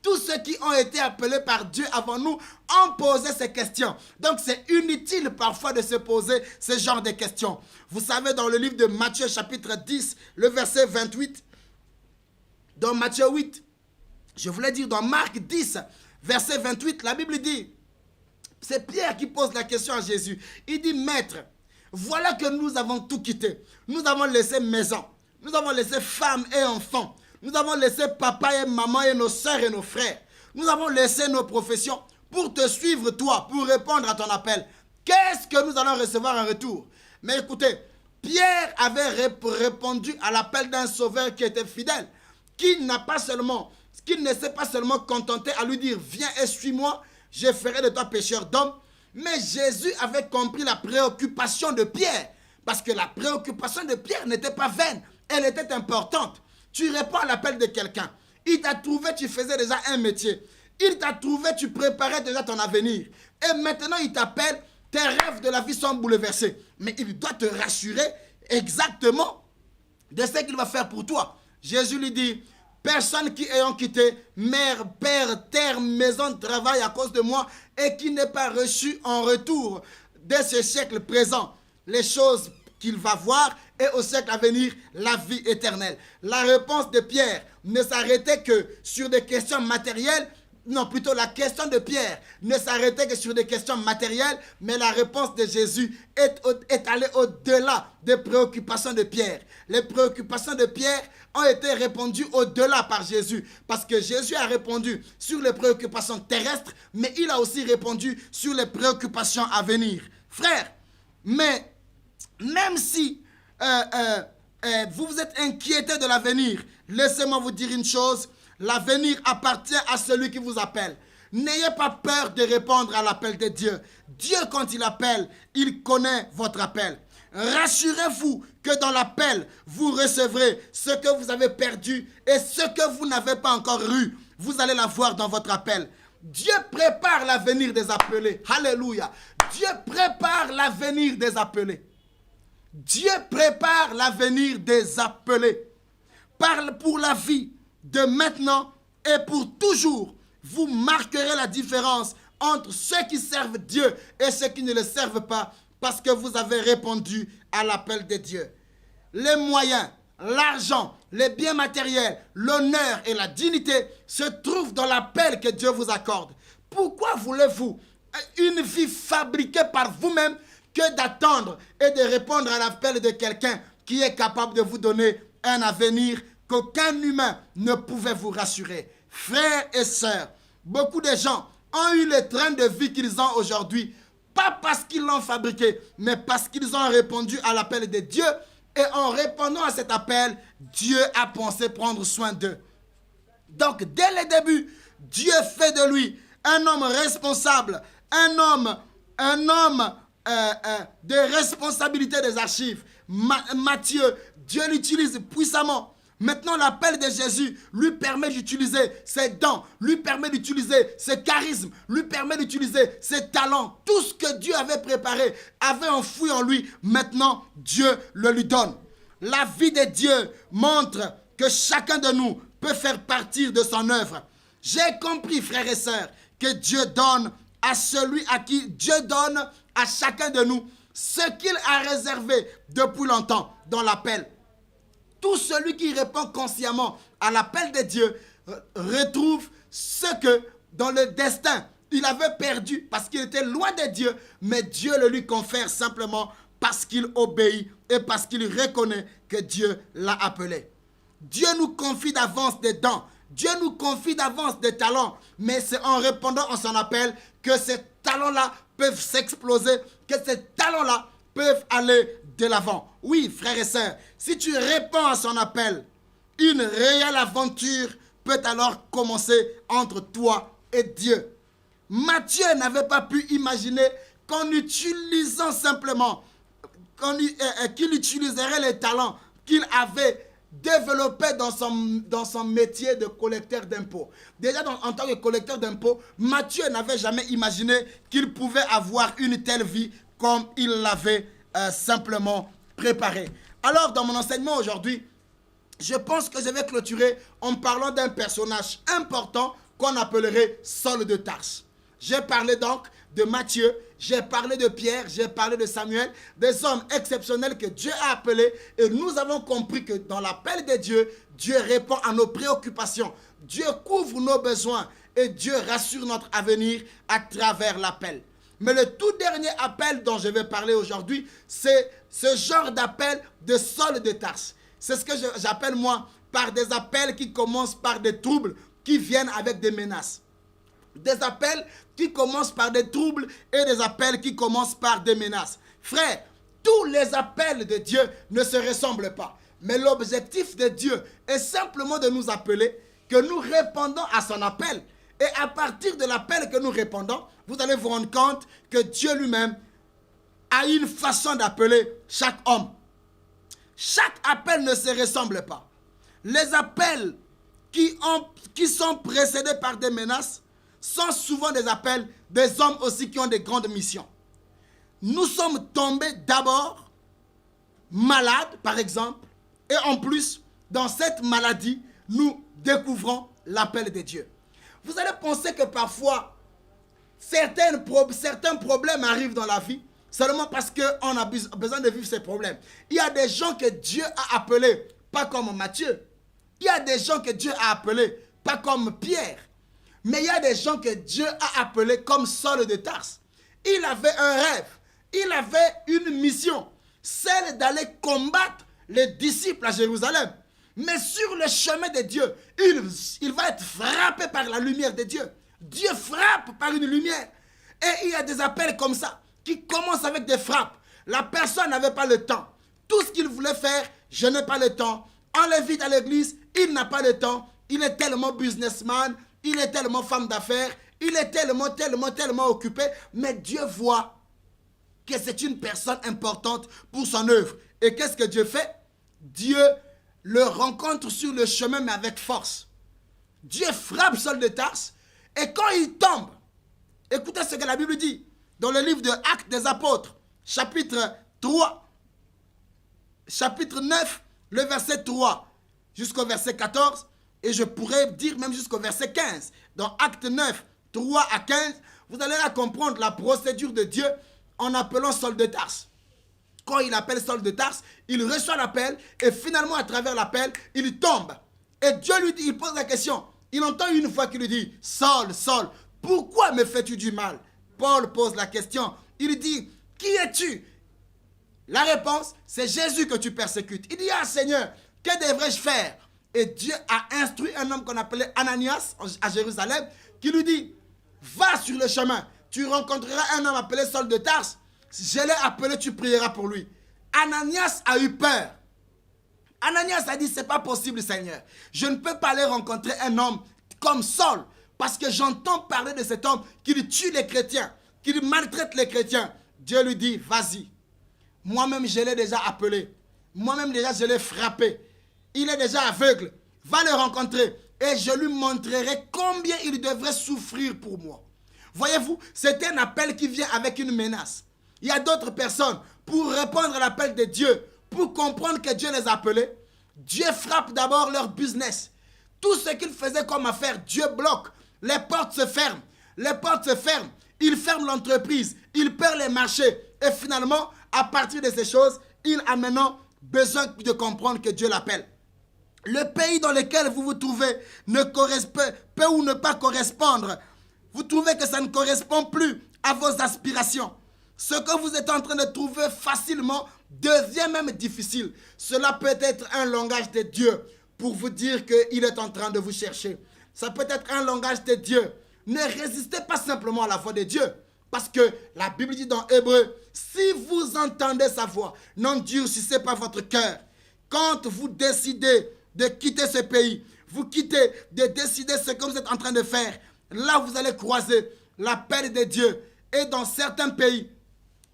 Tous ceux qui ont été appelés par Dieu avant nous ont posé ces questions. Donc c'est inutile parfois de se poser ce genre de questions. Vous savez, dans le livre de Matthieu chapitre 10, le verset 28, dans Matthieu 8, je voulais dire dans Marc 10, verset 28, la Bible dit, c'est Pierre qui pose la question à Jésus. Il dit, Maître, voilà que nous avons tout quitté. Nous avons laissé maison, nous avons laissé femmes et enfants, nous avons laissé papa et maman et nos soeurs et nos frères. Nous avons laissé nos professions pour te suivre toi, pour répondre à ton appel. Qu'est-ce que nous allons recevoir en retour? Mais écoutez, Pierre avait répondu à l'appel d'un sauveur qui était fidèle, qui n'a pas seulement qu'il ne s'est pas seulement contenté à lui dire « Viens et suis-moi, je ferai de toi pécheur d'hommes ». Mais Jésus avait compris la préoccupation de Pierre. Parce que la préoccupation de Pierre n'était pas vaine, elle était importante. Tu réponds à l'appel de quelqu'un. Il t'a trouvé, tu faisais déjà un métier. Il t'a trouvé, tu préparais déjà ton avenir. Et maintenant, il t'appelle, tes rêves de la vie sont bouleversés. Mais il doit te rassurer exactement de ce qu'il va faire pour toi. Jésus lui dit, personne qui ayant quitté mère, père, terre, maison, travail à cause de moi et qui n'ait pas reçu en retour de ce siècle présent les choses qu'il va voir et au siècle à venir la vie éternelle. La réponse de Pierre ne s'arrêtait que sur des questions matérielles. Non, plutôt la question de Pierre ne s'arrêtait que sur des questions matérielles, mais la réponse de Jésus est allée au-delà des préoccupations de Pierre. Les préoccupations de Pierre ont été répondues au-delà par Jésus, parce que Jésus a répondu sur les préoccupations terrestres, mais il a aussi répondu sur les préoccupations à venir. Frère, mais même si vous vous êtes inquiété de l'avenir, laissez-moi vous dire une chose. L'avenir appartient à celui qui vous appelle. N'ayez pas peur de répondre à l'appel de Dieu. Dieu, quand il appelle, il connaît votre appel. Rassurez-vous que dans l'appel, vous recevrez ce que vous avez perdu et ce que vous n'avez pas encore eu. Vous allez l'avoir dans votre appel. Dieu prépare l'avenir des appelés. Alléluia. Dieu prépare l'avenir des appelés. Dieu prépare l'avenir des appelés. Parle pour la vie de maintenant et pour toujours. Vous marquerez la différence entre ceux qui servent Dieu et ceux qui ne le servent pas parce que vous avez répondu à l'appel de Dieu. Les moyens, l'argent, les biens matériels, l'honneur et la dignité se trouvent dans l'appel que Dieu vous accorde. Pourquoi voulez-vous une vie fabriquée par vous-même que d'attendre et de répondre à l'appel de quelqu'un qui est capable de vous donner un avenir qu'aucun humain ne pouvait vous rassurer? Frères et sœurs, beaucoup de gens ont eu le train de vie qu'ils ont aujourd'hui, pas parce qu'ils l'ont fabriqué, mais parce qu'ils ont répondu à l'appel de Dieu. Et en répondant à cet appel, Dieu a pensé prendre soin d'eux. Donc, dès le début, Dieu fait de lui un homme responsable, un homme de responsabilité des archives. Matthieu, Dieu l'utilise puissamment. Maintenant, l'appel de Jésus lui permet d'utiliser ses dons, lui permet d'utiliser ses charismes, lui permet d'utiliser ses talents. Tout ce que Dieu avait préparé, avait enfoui en lui. Maintenant, Dieu le lui donne. La vie de Dieu montre que chacun de nous peut faire partir de son œuvre. J'ai compris, frères et sœurs, que Dieu donne à celui à qui Dieu donne à chacun de nous ce qu'il a réservé depuis longtemps dans l'appel. Tout celui qui répond consciemment à l'appel de Dieu retrouve ce que dans le destin il avait perdu parce qu'il était loin de Dieu, mais Dieu le lui confère simplement parce qu'il obéit et parce qu'il reconnaît que Dieu l'a appelé. Dieu nous confie d'avance des dons, Dieu nous confie d'avance des talents, mais c'est en répondant à son appel que ces talents-là peuvent s'exploser, que ces talents-là peuvent aller de l'avant. Oui, frères et sœurs, si tu réponds à son appel, une réelle aventure peut alors commencer entre toi et Dieu. Matthieu n'avait pas pu imaginer qu'en utilisant simplement, qu'il utiliserait les talents qu'il avait développés dans son métier de collecteur d'impôts. Déjà en tant que collecteur d'impôts, Matthieu n'avait jamais imaginé qu'il pouvait avoir une telle vie comme il l'avait simplement préparé. Alors, dans mon enseignement aujourd'hui, je pense que je vais clôturer en parlant d'un personnage important qu'on appellerait Saul de Tarse. J'ai parlé donc de Matthieu, j'ai parlé de Pierre, j'ai parlé de Samuel, des hommes exceptionnels que Dieu a appelés, et nous avons compris que dans l'appel de Dieu, Dieu répond à nos préoccupations, Dieu couvre nos besoins et Dieu rassure notre avenir à travers l'appel. Mais le tout dernier appel dont je vais parler aujourd'hui, c'est ce genre d'appel de Saul de Tarse. C'est ce que j'appelle moi par des appels qui commencent par des troubles qui viennent avec des menaces. Des appels qui commencent par des troubles et des appels qui commencent par des menaces. Frère, tous les appels de Dieu ne se ressemblent pas. Mais l'objectif de Dieu est simplement de nous appeler que nous répondons à son appel. Et à partir de l'appel que nous répondons, vous allez vous rendre compte que Dieu lui-même a une façon d'appeler chaque homme. Chaque appel ne se ressemble pas. Les appels qui sont précédés par des menaces sont souvent des appels des hommes aussi qui ont des grandes missions. Nous sommes tombés d'abord malades, par exemple, et en plus, dans cette maladie, nous découvrons l'appel de Dieu. Vous allez penser que parfois, certains problèmes arrivent dans la vie seulement parce qu'on a besoin de vivre ces problèmes. Il y a des gens que Dieu a appelés, pas comme Matthieu. Il y a des gens que Dieu a appelés, pas comme Pierre. Mais il y a des gens que Dieu a appelés comme Saul de Tarse. Il avait un rêve, il avait une mission, celle d'aller combattre les disciples à Jérusalem. Mais sur le chemin de Dieu, il va être frappé par la lumière de Dieu. Dieu frappe par une lumière. Et il y a des appels comme ça, qui commencent avec des frappes. La personne n'avait pas le temps. Tout ce qu'il voulait faire, je n'ai pas le temps. Enlève vite à l'église, il n'a pas le temps. Il est tellement businessman, il est tellement femme d'affaires, il est tellement occupé. Mais Dieu voit que c'est une personne importante pour son œuvre. Et qu'est-ce que Dieu fait? Dieu le rencontre sur le chemin, mais avec force. Dieu frappe Saul de Tarse, et quand il tombe, écoutez ce que la Bible dit, dans le livre de Actes des Apôtres, chapitre 3, chapitre 9, le verset 3 jusqu'au verset 14, et je pourrais dire même jusqu'au verset 15. Dans Actes 9, 3 à 15, vous allez là comprendre la procédure de Dieu en appelant Saul de Tarse. Quand il appelle Saul de Tarse, il reçoit l'appel et finalement à travers l'appel, il tombe. Et Dieu lui dit, il pose la question. Il entend une voix qui lui dit, Saul, Saul, pourquoi me fais-tu du mal? Paul pose la question. Il dit, qui es-tu? La réponse, c'est Jésus que tu persécutes. Il dit, ah Seigneur, que devrais-je faire? Et Dieu a instruit un homme qu'on appelait Ananias à Jérusalem, qui lui dit, va sur le chemin, tu rencontreras un homme appelé Saul de Tarse. Je l'ai appelé, tu prieras pour lui. Ananias a eu peur. Ananias a dit, c'est pas possible Seigneur. Je ne peux pas aller rencontrer un homme comme Saul. Parce que j'entends parler de cet homme qui tue les chrétiens, qui maltraite les chrétiens. Dieu lui dit, vas-y. Moi-même, je l'ai déjà appelé. Moi-même, déjà, je l'ai frappé. Il est déjà aveugle. Va le rencontrer. Et je lui montrerai combien il devrait souffrir pour moi. Voyez-vous, c'est un appel qui vient avec une menace. Il y a d'autres personnes, pour répondre à l'appel de Dieu, pour comprendre que Dieu les a appelés, Dieu frappe d'abord leur business. Tout ce qu'ils faisaient comme affaire, Dieu bloque. Les portes se ferment. Les portes se ferment. Il ferme l'entreprise. Il perd les marchés. Et finalement, à partir de ces choses, il a maintenant besoin de comprendre que Dieu l'appelle. Le pays dans lequel vous vous trouvez ne peut ou ne pas correspondre. Vous trouvez que ça ne correspond plus à vos aspirations. Ce que vous êtes en train de trouver facilement devient même difficile. Cela peut être un langage de Dieu pour vous dire qu'il est en train de vous chercher. Ça peut être un langage de Dieu. Ne résistez pas simplement à la voix de Dieu. Parce que la Bible dit dans Hébreu, si vous entendez sa voix, n'endurcissez pas votre cœur. Quand vous décidez de quitter ce pays, vous quittez, de décider ce que vous êtes en train de faire, là vous allez croiser l'appel de Dieu. Et dans certains pays,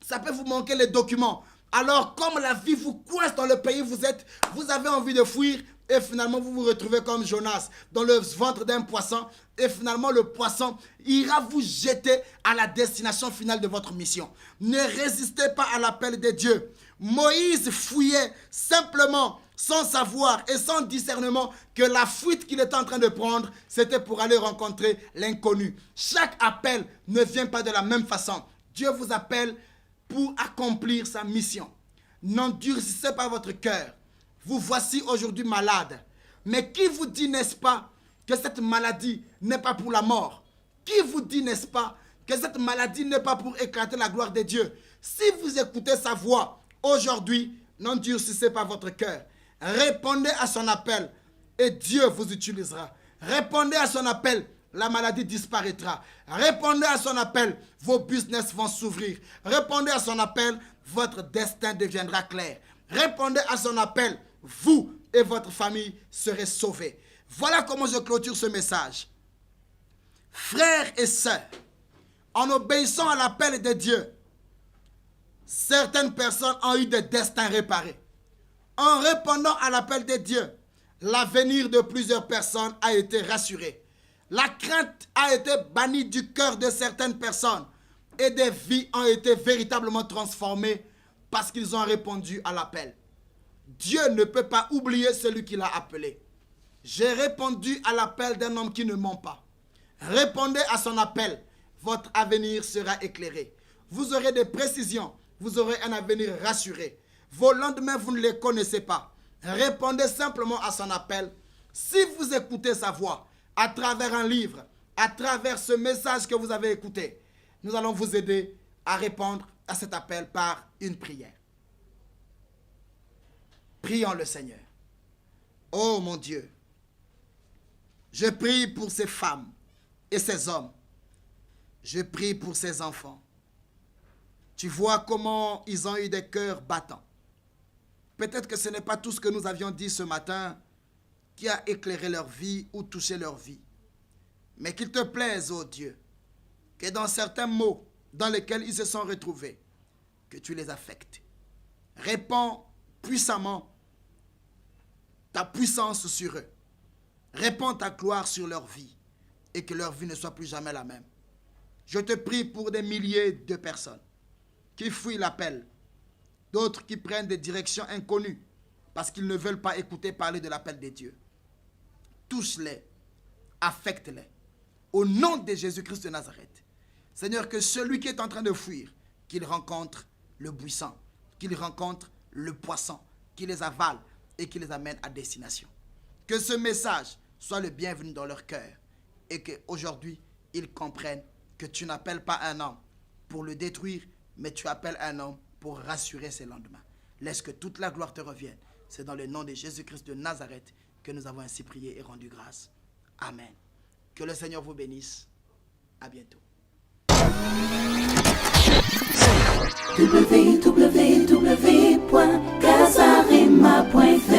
ça peut vous manquer les documents. Alors comme la vie vous coince dans le pays où vous êtes, vous avez envie de fuir et finalement vous vous retrouvez comme Jonas dans le ventre d'un poisson et finalement le poisson ira vous jeter à la destination finale de votre mission. Ne résistez pas à l'appel de Dieu. Moïse fouillait simplement sans savoir et sans discernement que la fuite qu'il était en train de prendre, c'était pour aller rencontrer l'inconnu. Chaque appel ne vient pas de la même façon. Dieu vous appelle pour accomplir sa mission. N'endurcissez pas votre cœur. Vous voici aujourd'hui malade. Mais qui vous dit, n'est-ce pas, que cette maladie n'est pas pour la mort? Qui vous dit, n'est-ce pas, que cette maladie n'est pas pour éclater la gloire de Dieu? Si vous écoutez sa voix aujourd'hui, n'endurcissez pas votre cœur. Répondez à son appel et Dieu vous utilisera. Répondez à son appel, la maladie disparaîtra. Répondez à son appel, vos business vont s'ouvrir. Répondez à son appel, votre destin deviendra clair. Répondez à son appel, vous et votre famille serez sauvés. Voilà comment je clôture ce message. Frères et sœurs, en obéissant à l'appel de Dieu, certaines personnes ont eu des destins réparés. En répondant à l'appel de Dieu, l'avenir de plusieurs personnes a été rassuré. La crainte a été bannie du cœur de certaines personnes et des vies ont été véritablement transformées parce qu'ils ont répondu à l'appel. Dieu ne peut pas oublier celui qui l'a appelé. J'ai répondu à l'appel d'un homme qui ne ment pas. Répondez à son appel, votre avenir sera éclairé. Vous aurez des précisions, vous aurez un avenir rassuré. Vos lendemains, vous ne les connaissez pas. Répondez simplement à son appel. Si vous écoutez sa voix à travers un livre, à travers ce message que vous avez écouté, nous allons vous aider à répondre à cet appel par une prière. Prions le Seigneur. Oh mon Dieu, je prie pour ces femmes et ces hommes. Je prie pour ces enfants. Tu vois comment ils ont eu des cœurs battants. Peut-être que ce n'est pas tout ce que nous avions dit ce matin qui a éclairé leur vie ou touché leur vie. Mais qu'il te plaise, ô Dieu, que dans certains mots dans lesquels ils se sont retrouvés, que tu les affectes. Répands puissamment ta puissance sur eux. Répands ta gloire sur leur vie et que leur vie ne soit plus jamais la même. Je te prie pour des milliers de personnes qui fuient l'appel, d'autres qui prennent des directions inconnues parce qu'ils ne veulent pas écouter parler de l'appel de Dieu. Touche-les, affecte-les. Au nom de Jésus-Christ de Nazareth, Seigneur, que celui qui est en train de fuir, qu'il rencontre le buisson, qu'il rencontre le poisson, qu'il les avale et qu'il les amène à destination. Que ce message soit le bienvenu dans leur cœur et qu'aujourd'hui, ils comprennent que tu n'appelles pas un homme pour le détruire, mais tu appelles un homme pour rassurer ses lendemains. Laisse que toute la gloire te revienne. C'est dans le nom de Jésus-Christ de Nazareth que nous avons ainsi prié et rendu grâce. Amen. Que le Seigneur vous bénisse. À bientôt. www.casarema.fr